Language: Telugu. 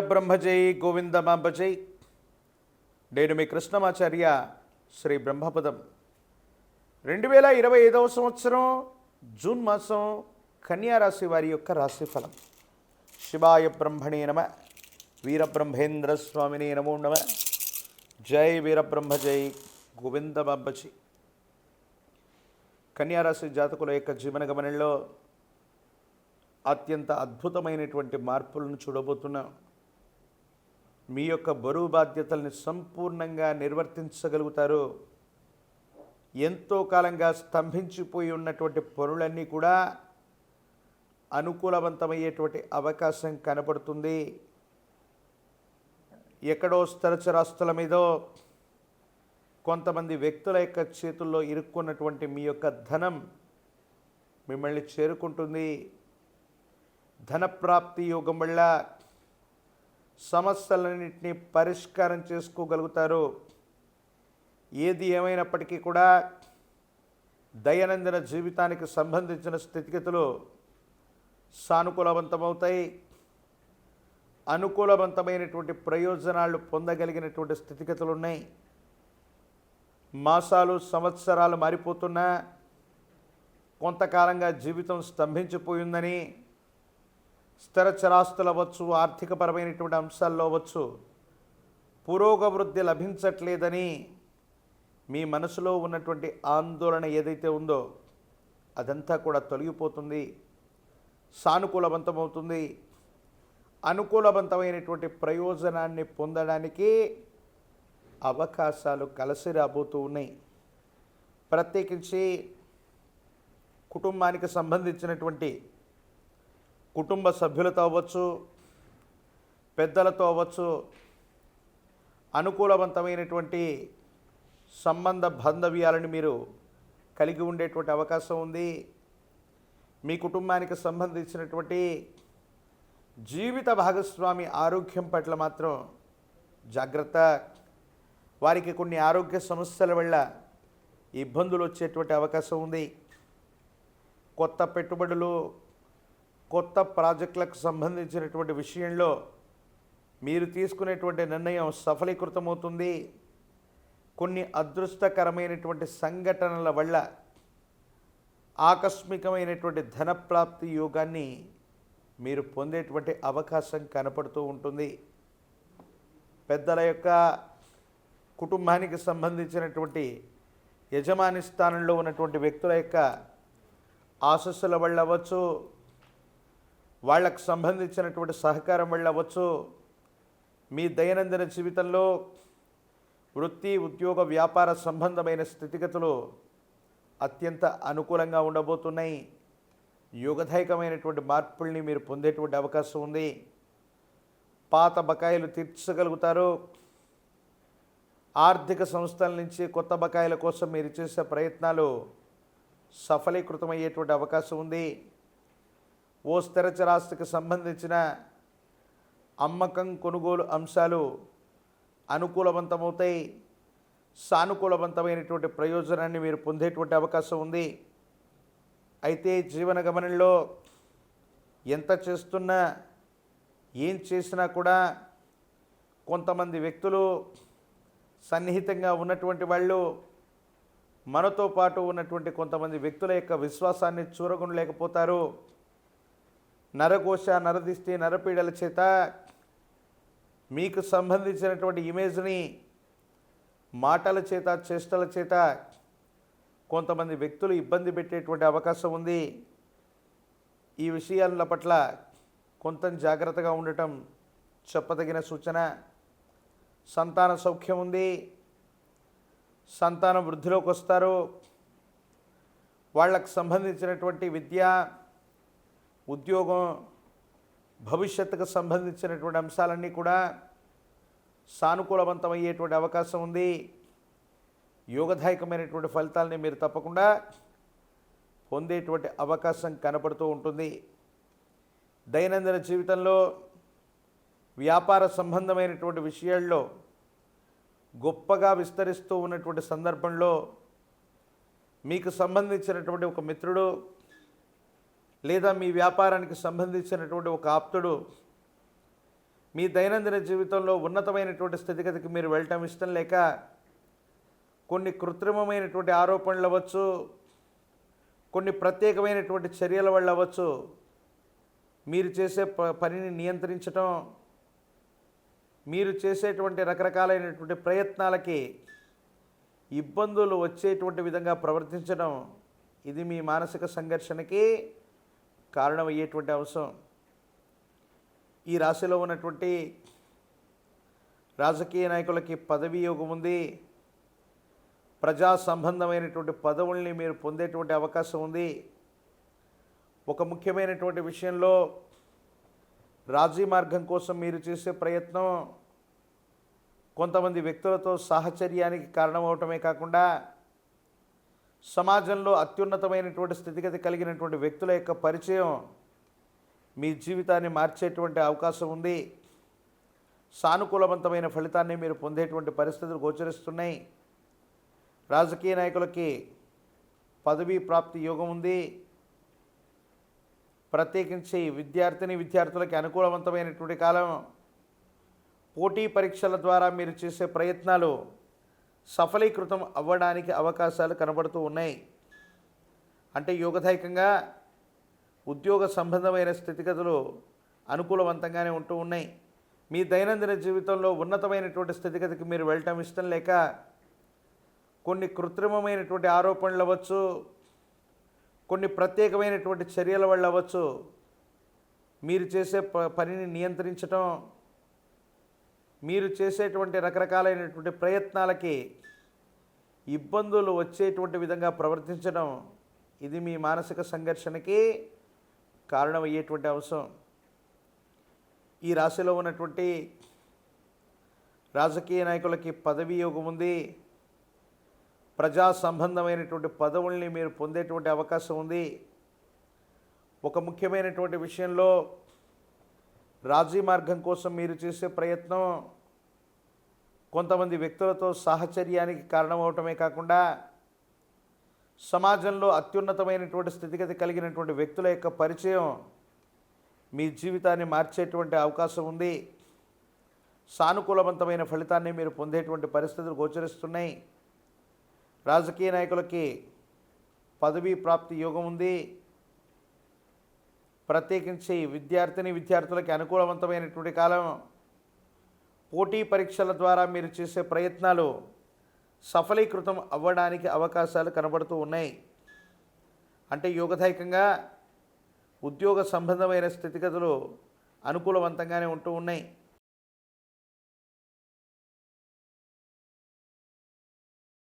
వీరబ్రహ్మజై గోవిందమాంబజై. నేను మీ కృష్ణమాచార్య. శ్రీ బ్రహ్మపదం 2025 సంవత్సరం జూన్ మాసం కన్యారాశి వారి యొక్క రాశిఫలం. శివాయ బ్రహ్మణే నమ. వీరబ్రహ్మేంద్ర స్వామినే నమో నమ. జై వీరబ్రహ్మజై గోవిందమాంబజై. కన్యారాశి జాతకుల యొక్క జీవన గమనంలో అత్యంత అద్భుతమైనటువంటి మార్పులను చూడబోతున్నాం. మీ యొక్క బరువు బాధ్యతల్ని సంపూర్ణంగా నిర్వర్తించగలుగుతారు. ఎంతో కాలంగా స్తంభించిపోయి ఉన్నటువంటి పనులన్నీ కూడా అనుకూలవంతమయ్యేటువంటి అవకాశం కనపడుతుంది. ఎక్కడో స్థిరచరాస్తుల మీదో కొంతమంది వ్యక్తుల యొక్క చేతుల్లో ఇరుక్కున్నటువంటి మీ యొక్క ధనం మిమ్మల్ని చేరుకుంటుంది. ధనప్రాప్తి యోగం వల్ల సమస్యలన్నింటినీ పరిష్కారం చేసుకోగలుగుతారు. ఏది ఏమైనప్పటికీ కూడా దైనందిన జీవితానికి సంబంధించిన స్థితిగతులు సానుకూలవంతమవుతాయి. అనుకూలవంతమైనటువంటి ప్రయోజనాలు పొందగలిగినటువంటి స్థితిగతులు ఉన్నాయి. మాసాలు సంవత్సరాలు మారిపోతున్నా కొంతకాలంగా జీవితం స్తంభించిపోయిందని, స్థిరచరాస్తులు అవ్వచ్చు, ఆర్థికపరమైనటువంటి అంశాల్లో అవ్వచ్చు, పురోగవృద్ధి లభించట్లేదని మీ మనసులో ఉన్నటువంటి ఆందోళన ఏదైతే ఉందో అదంతా కూడా తొలగిపోతుంది. సానుకూలవంతమవుతుంది. అనుకూలవంతమైనటువంటి ప్రయోజనాన్ని పొందడానికి అవకాశాలు కలిసి రాబోతూ ఉన్నాయి. ప్రత్యేకించి కుటుంబానికి సంబంధించినటువంటి కుటుంబ సభ్యులతో అవ్వచ్చు, పెద్దలతో అవ్వచ్చు, అనుకూలవంతమైనటువంటి సంబంధ బాంధవ్యాలను మీరు కలిగి ఉండేటువంటి అవకాశం ఉంది. మీ కుటుంబానికి సంబంధించినటువంటి జీవిత భాగస్వామి ఆరోగ్యం పట్ల మాత్రం జాగ్రత్త. వారికి కొన్ని ఆరోగ్య సమస్యల వల్ల ఇబ్బందులు వచ్చేటువంటి అవకాశం ఉంది. కొత్త పెట్టుబడులు, కొత్త ప్రాజెక్టులకు సంబంధించినటువంటి విషయంలో మీరు తీసుకునేటువంటి నిర్ణయం సఫలీకృతమవుతుంది. కొన్ని అదృష్టకరమైనటువంటి సంఘటనల వల్ల ఆకస్మికమైనటువంటి ధనప్రాప్తి యోగాన్ని మీరు పొందేటువంటి అవకాశం కనపడుతూ ఉంటుంది. పెద్దల యొక్క కుటుంబానికి సంబంధించినటువంటి యజమాని స్థానంలో ఉన్నటువంటి వ్యక్తుల యొక్క ఆశస్సుల వల్ల అవ్వచ్చు, వాళ్ళకు సంబంధించినటువంటి సహకారం వల్ల అవ్వచ్చు, మీ దైనందిన జీవితంలో వృత్తి, ఉద్యోగ, వ్యాపార సంబంధమైన స్థితిగతులు అత్యంత అనుకూలంగా ఉండబోతున్నాయి. యోగదాయకమైనటువంటి మార్పుల్ని మీరు పొందేటువంటి అవకాశం ఉంది. పాత బకాయిలు తీర్చగలుగుతారు. ఆర్థిక సంస్థల నుంచి కొత్త బకాయిల కోసం మీరు చేసే ప్రయత్నాలు సఫలీకృతమయ్యేటువంటి అవకాశం ఉంది. ఓ స్థిరచరాస్తికి సంబంధించిన అమ్మకం, కొనుగోలు అంశాలు అనుకూలవంతమవుతాయి. సానుకూలవంతమైనటువంటి ప్రయోజనాన్ని మీరు పొందేటువంటి అవకాశం ఉంది. అయితే జీవన గమనంలో ఎంత చేస్తున్నా, ఏం చేసినా కూడా కొంతమంది వ్యక్తులు, సన్నిహితంగా ఉన్నటువంటి వాళ్ళు, మనతో పాటు ఉన్నటువంటి కొంతమంది వ్యక్తుల యొక్క విశ్వాసాన్ని చూరగొనలేకపోతారు. నరఘోష, నరదిష్టి, నరపీడల చేత మీకు సంబంధించినటువంటి ఇమేజ్ని మాటల చేత, చేష్టల చేత కొంతమంది వ్యక్తులు ఇబ్బంది పెట్టేటువంటి అవకాశం ఉంది. ఈ విషయాల పట్ల కొంత జాగ్రత్తగా ఉండటం చెప్పదగిన సూచన. సంతాన సౌఖ్యం ఉంది. సంతానం వృద్ధిలోకి వస్తారు. వాళ్ళకు సంబంధించినటువంటి విద్య, ఉద్యోగం, భవిష్యత్తుకు సంబంధించినటువంటి అంశాలన్నీ కూడా సానుకూలవంతమయ్యేటువంటి అవకాశం ఉంది. యోగదాయకమైనటువంటి ఫలితాలని మీరు తప్పకుండా పొందేటువంటి అవకాశం కనపడుతూ ఉంటుంది. దైనందిన జీవితంలో వ్యాపార సంబంధమైనటువంటి విషయాల్లో గొప్పగా విస్తరిస్తూ ఉన్నటువంటి సందర్భంలో మీకు సంబంధించినటువంటి ఒక మిత్రుడు లేదా మీ వ్యాపారానికి సంబంధించినటువంటి ఒక ఆప్తుడు మీ దైనందిన జీవితంలో ఉన్నతమైనటువంటి స్థితిగతికి మీరు వెళ్ళటం ఇష్టం లేక కొన్ని కృత్రిమమైనటువంటి ఆరోపణలు అవ్వచ్చు, కొన్ని ప్రత్యేకమైనటువంటి చర్యల వల్ల అవ్వచ్చు, మీరు చేసే పనిని నియంత్రించటం, మీరు చేసేటువంటి రకరకాలైనటువంటి ప్రయత్నాలకి ఇబ్బందులు వచ్చేటువంటి విధంగా ప్రవర్తించడం, ఇది మీ మానసిక సంఘర్షణకి కారణమయ్యేటువంటి అంశం. ఈ రాశిలో ఉన్నటువంటి రాజకీయ నాయకులకి పదవీ యోగం ఉంది. ప్రజా సంబంధమైనటువంటి పదవుల్ని మీరు పొందేటువంటి అవకాశం ఉంది. ఒక ముఖ్యమైనటువంటి విషయంలో రాజీ మార్గం కోసం మీరు చేసే ప్రయత్నం కొంతమంది వ్యక్తులతో సాహచర్యానికి కారణమవటమే కాకుండా సమాజంలో అత్యున్నతమైనటువంటి స్థితిగతి కలిగినటువంటి వ్యక్తుల యొక్క పరిచయం మీ జీవితాన్ని మార్చేటువంటి అవకాశం ఉంది. సానుకూలవంతమైన ఫలితాన్ని మీరు పొందేటువంటి పరిస్థితులు గోచరిస్తున్నాయి. రాజకీయ నాయకులకి పదవీ ప్రాప్తి యోగం ఉంది. ప్రత్యేకించి విద్యార్థులకి అనుకూలవంతమైనటువంటి కాలం. పోటీ పరీక్షల ద్వారా మీరు చేసే ప్రయత్నాలు సఫలీకృతం అవ్వడానికి అవకాశాలు కనబడుతూ ఉన్నాయి. అంటే యోగదాయకంగా ఉద్యోగ సంబంధమైన స్థితిగతులు అనుకూలవంతంగానే ఉంటూ ఉన్నాయి. మీ దైనందిన జీవితంలో ఉన్నతమైనటువంటి స్థితిగతికి మీరు వెళ్ళటం ఇష్టం లేక కొన్ని కృత్రిమమైనటువంటి ఆరోపణలు అవ్వచ్చు, కొన్ని ప్రత్యేకమైనటువంటి చర్యల వల్ల అవ్వచ్చు, మీరు చేసే పనిని నియంత్రించటం, మీరు చేసేటువంటి రకరకాలైనటువంటి ప్రయత్నాలకి ఇబ్బందులు వచ్చేటువంటి విధంగా ప్రవర్తించడం, ఇది మీ మానసిక సంఘర్షణకి కారణమయ్యేటువంటి అంశం. ఈ రాశిలో ఉన్నటువంటి రాజకీయ నాయకులకి పదవీ యోగం ఉంది. ప్రజా సంబంధమైనటువంటి పదవుల్ని మీరు పొందేటువంటి అవకాశం ఉంది. ఒక ముఖ్యమైనటువంటి విషయంలో రాజీ మార్గం కోసం మీరు చేసే ప్రయత్నం కొంతమంది వ్యక్తులతో సాహచర్యానికి కారణమవటమే కాకుండా సమాజంలో అత్యున్నతమైనటువంటి స్థితిగతి కలిగినటువంటి వ్యక్తుల యొక్క పరిచయం మీ జీవితాన్ని మార్చేటువంటి అవకాశం ఉంది. సానుకూలవంతమైన ఫలితాన్ని మీరు పొందేటువంటి పరిస్థితులు గోచరిస్తున్నాయి. రాజకీయ నాయకులకి పదవీ ప్రాప్తి యోగం ఉంది. ప్రత్యేకించి విద్యార్థులకి అనుకూలవంతమైనటువంటి కాలం. పోటీ పరీక్షల ద్వారా మీరు చేసే ప్రయత్నాలు సఫలీకృతం అవ్వడానికి అవకాశాలు కనబడుతూ ఉన్నాయి. అంటే యోగదాయకంగా ఉద్యోగ సంబంధమైన స్థితిగతులు అనుకూలవంతంగానే ఉంటూ ఉన్నాయి.